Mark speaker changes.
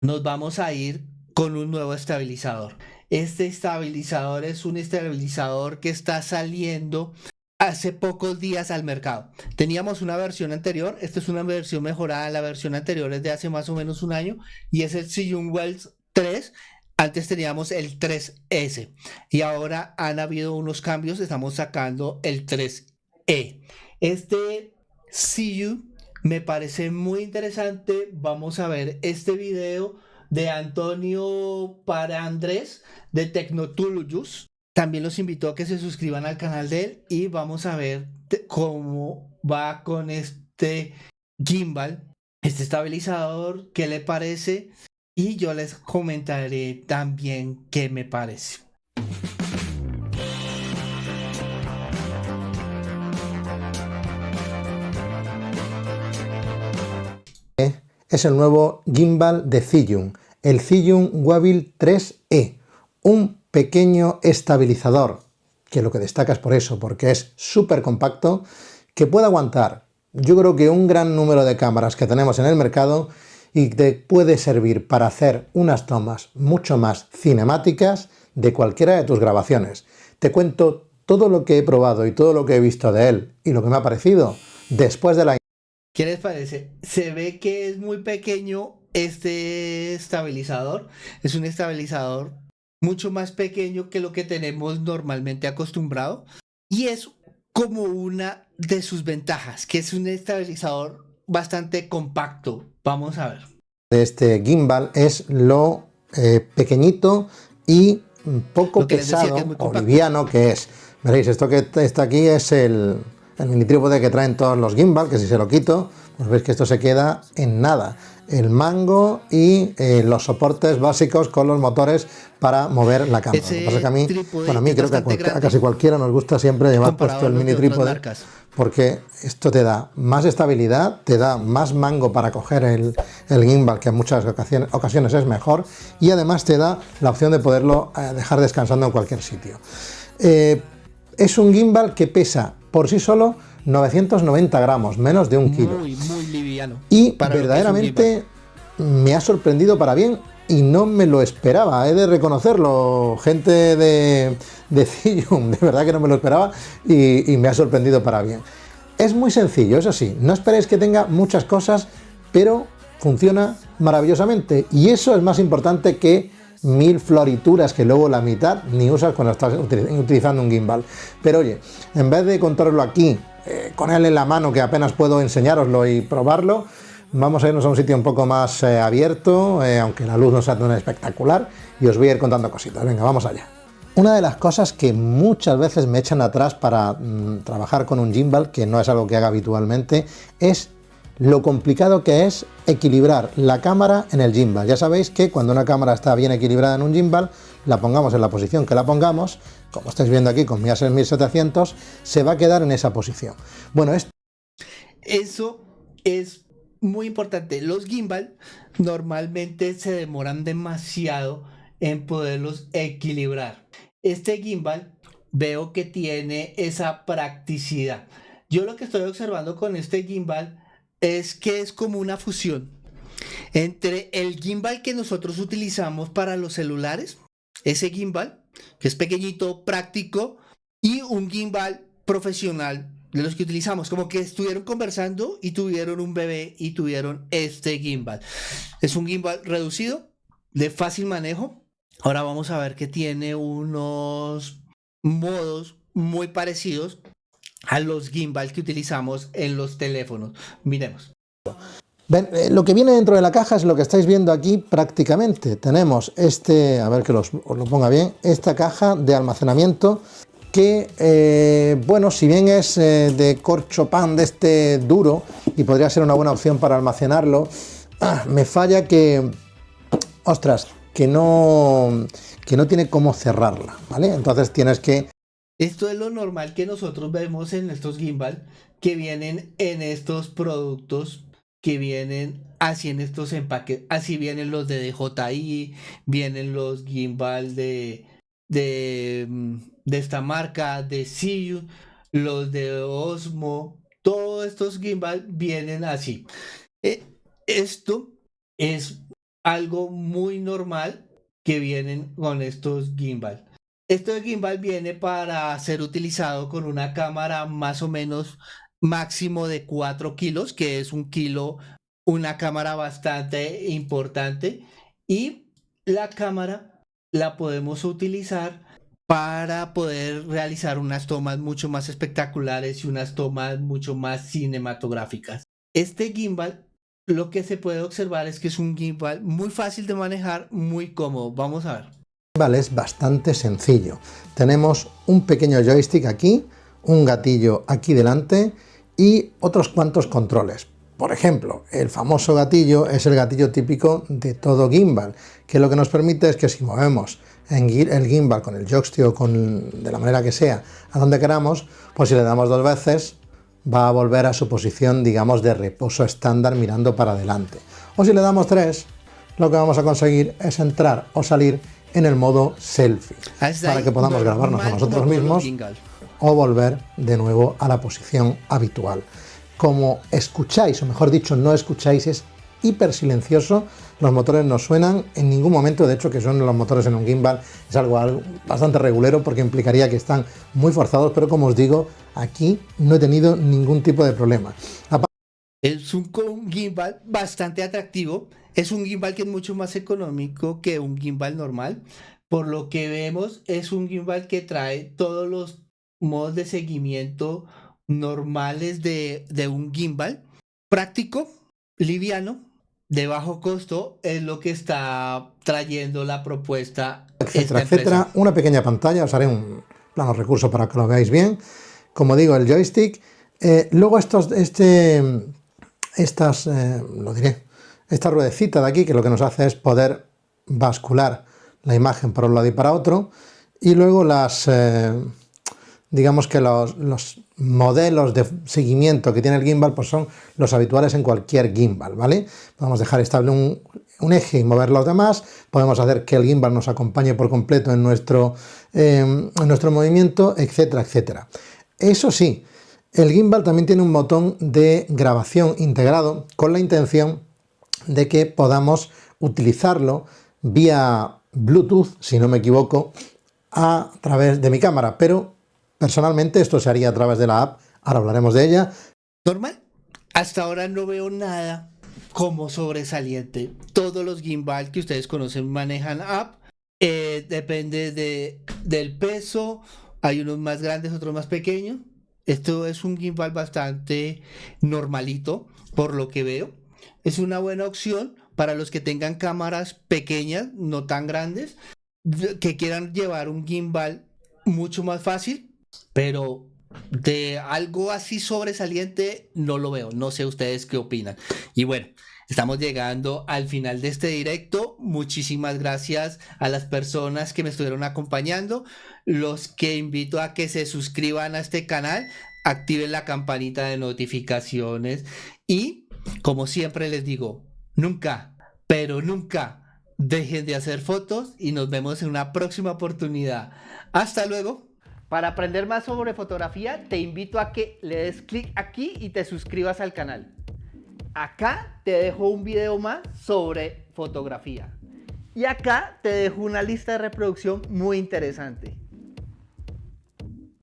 Speaker 1: nos vamos a ir con un nuevo estabilizador. Este estabilizador es un estabilizador que está saliendo hace pocos días al mercado. Teníamos una versión anterior, esta es una versión mejorada, la versión anterior es de hace más o menos un año y es el Zhiyun Wells 3. Antes teníamos el 3S y ahora han habido unos cambios, estamos sacando el 3E. Este Zhiyun me parece muy interesante. Vamos a ver este video de Antonio para Andrés de Tecnotuluyus. También los invito a que se suscriban al canal de él y vamos a ver cómo va con este gimbal, este estabilizador, qué le parece y yo les comentaré también qué me parece.
Speaker 2: Es el nuevo gimbal de Zhiyun, el Zhiyun Wavil 3E, un pequeño estabilizador, que lo que destaca es por eso, porque es súper compacto, que puede aguantar, yo creo que un gran número de cámaras que tenemos en el mercado y te puede servir para hacer unas tomas mucho más cinemáticas de cualquiera de tus grabaciones. Te cuento todo lo que he probado y todo lo que he visto de él y lo que me ha parecido después de la...
Speaker 1: ¿Qué les parece? Se ve que es muy pequeño este estabilizador. Es un estabilizador mucho más pequeño que lo que tenemos normalmente acostumbrado. Y es como una de sus ventajas, que es un estabilizador bastante compacto. Vamos a ver.
Speaker 2: De este gimbal es lo pequeñito y poco
Speaker 1: Lo que les decía que es
Speaker 2: pesado
Speaker 1: muy
Speaker 2: o
Speaker 1: compacto.
Speaker 2: liviano que es. Veréis, esto que está aquí es el mini trípode que traen todos los gimbal, que si se lo quito, pues veis que esto se queda en nada. El mango y los soportes básicos con los motores para mover la cámara. Lo que pasa es que a
Speaker 1: Ese
Speaker 2: mí, bueno, a
Speaker 1: trípode
Speaker 2: mí
Speaker 1: es
Speaker 2: creo que
Speaker 1: bastante
Speaker 2: a
Speaker 1: grande
Speaker 2: casi cualquiera nos gusta siempre llevar
Speaker 1: comparado
Speaker 2: puesto
Speaker 1: a
Speaker 2: el
Speaker 1: los
Speaker 2: mini
Speaker 1: de otras
Speaker 2: trípode,
Speaker 1: marcas.
Speaker 2: porque esto te da más estabilidad, te da más mango para coger el gimbal, que en muchas ocasiones es mejor, y además te da la opción de poderlo dejar descansando en cualquier sitio. Es un gimbal que pesa por sí solo 990 gramos, menos de 1 kilo.
Speaker 1: Muy liviano
Speaker 2: Y
Speaker 1: para lo que es un gimbal.
Speaker 2: verdaderamente me ha sorprendido para bien y no me lo esperaba, he de reconocerlo, gente de Zhiyun, de verdad que no me lo esperaba y me ha sorprendido para bien. Es muy sencillo, eso sí, no esperéis que tenga muchas cosas, pero funciona maravillosamente y eso es más importante que 1000 florituras que luego la mitad ni usas cuando estás utilizando un gimbal. Pero oye, en vez de contarlo aquí, con él en la mano, que apenas puedo enseñároslo y probarlo, vamos a irnos a un sitio un poco más abierto, aunque la luz no sea tan espectacular, y os voy a ir contando cositas. Venga, vamos allá. Una de las cosas que muchas veces me echan atrás para trabajar con un gimbal, que no es algo que haga habitualmente, es lo complicado que es equilibrar la cámara en el gimbal. Ya sabéis que cuando una cámara está bien equilibrada en un gimbal, la pongamos en la posición que la pongamos, como estáis viendo aquí con mi Acer 1700, se va a quedar en esa posición. Bueno,
Speaker 1: Eso es muy importante. Los gimbal normalmente se demoran demasiado en poderlos equilibrar. Este gimbal veo que tiene esa practicidad. Yo lo que estoy observando con este gimbal es que es como una fusión entre el gimbal que nosotros utilizamos para los celulares, ese gimbal, que es pequeñito, práctico, y un gimbal profesional de los que utilizamos, como que estuvieron conversando y tuvieron un bebé y tuvieron este gimbal. Es un gimbal reducido, de fácil manejo. Ahora vamos a ver que tiene unos modos muy parecidos a los gimbal que utilizamos en los teléfonos. Miremos.
Speaker 2: lo que viene dentro de la caja es lo que estáis viendo aquí prácticamente. Tenemos a ver que os lo ponga bien, esta caja de almacenamiento que, bueno, si bien es de corcho pan de este duro y podría ser una buena opción para almacenarlo, me falla que, ostras, que no tiene cómo cerrarla, ¿vale? Entonces tienes que...
Speaker 1: Esto es lo normal que nosotros vemos en estos gimbal que vienen en estos productos, que vienen así en estos empaques. Así vienen los de DJI, vienen los gimbal de esta marca, de Zhiyun, los de Osmo. Todos estos gimbal vienen así. Eh, Esto es algo muy normal que vienen con estos gimbal. Este gimbal viene para ser utilizado con una cámara más o menos máximo de 4 kilos, que es un kilo, una cámara bastante importante. Y la cámara la podemos utilizar para poder realizar unas tomas mucho más espectaculares y unas tomas mucho más cinematográficas. Este gimbal, lo que se puede observar es que es un gimbal muy fácil de manejar, muy cómodo. Vamos a ver.
Speaker 2: El gimbal es bastante sencillo. Tenemos un pequeño joystick aquí, un gatillo aquí delante y otros cuantos controles. Por ejemplo, el famoso gatillo es el gatillo típico de todo gimbal, que lo que nos permite es que si movemos el gimbal con el joystick o de la manera que sea, a donde queramos, pues si le damos 2 veces, va a volver a su posición, digamos, de reposo estándar mirando para adelante. O si le damos 3, lo que vamos a conseguir es entrar o salir en el modo selfie, para que podamos grabarnos a nosotros mismos o volver de nuevo a la posición habitual. Como escucháis, o mejor dicho, no escucháis, es hiper silencioso, los motores no suenan en ningún momento. De hecho, que suenen los motores en un gimbal es algo bastante regulero, porque implicaría que están muy forzados, pero como os digo, aquí no he tenido ningún tipo de problema.
Speaker 1: Es un gimbal bastante atractivo, es un gimbal que es mucho más económico que un gimbal normal. Por lo que vemos, es un gimbal que trae todos los modos de seguimiento normales de un gimbal, práctico, liviano, de bajo costo, es lo que está trayendo la propuesta
Speaker 2: Etcétera, etcétera. Una pequeña pantalla, os haré un plano recurso para que lo veáis bien. Como digo, el joystick. Luego esta ruedecita de aquí, que lo que nos hace es poder bascular la imagen para un lado y para otro. Y luego digamos que los modelos de seguimiento que tiene el gimbal pues son los habituales en cualquier gimbal, ¿vale? Podemos dejar estable un eje y mover los demás, podemos hacer que el gimbal nos acompañe por completo en nuestro movimiento, etcétera, etcétera. Eso sí, el gimbal también tiene un botón de grabación integrado con la intención de que podamos utilizarlo vía Bluetooth, si no me equivoco, a través de mi cámara, pero personalmente esto se haría a través de la app, ahora hablaremos de ella.
Speaker 1: Normal, hasta ahora no veo nada como sobresaliente. Todos los gimbal que ustedes conocen manejan app, depende del peso, hay unos más grandes, otros más pequeños. Esto es un gimbal bastante normalito, por lo que veo. Es una buena opción para los que tengan cámaras pequeñas, no tan grandes, que quieran llevar un gimbal mucho más fácil, pero de algo así sobresaliente no lo veo. No sé ustedes qué opinan. Y bueno, estamos llegando al final de este directo. Muchísimas gracias a las personas que me estuvieron acompañando. Los que invito a que se suscriban a este canal, activen la campanita de notificaciones y, como siempre les digo, nunca, pero nunca dejen de hacer fotos y nos vemos en una próxima oportunidad. Hasta luego. Para aprender más sobre fotografía, te invito a que le des clic aquí y te suscribas al canal. Acá te dejo un video más sobre fotografía. Y acá te dejo una lista de reproducción muy interesante.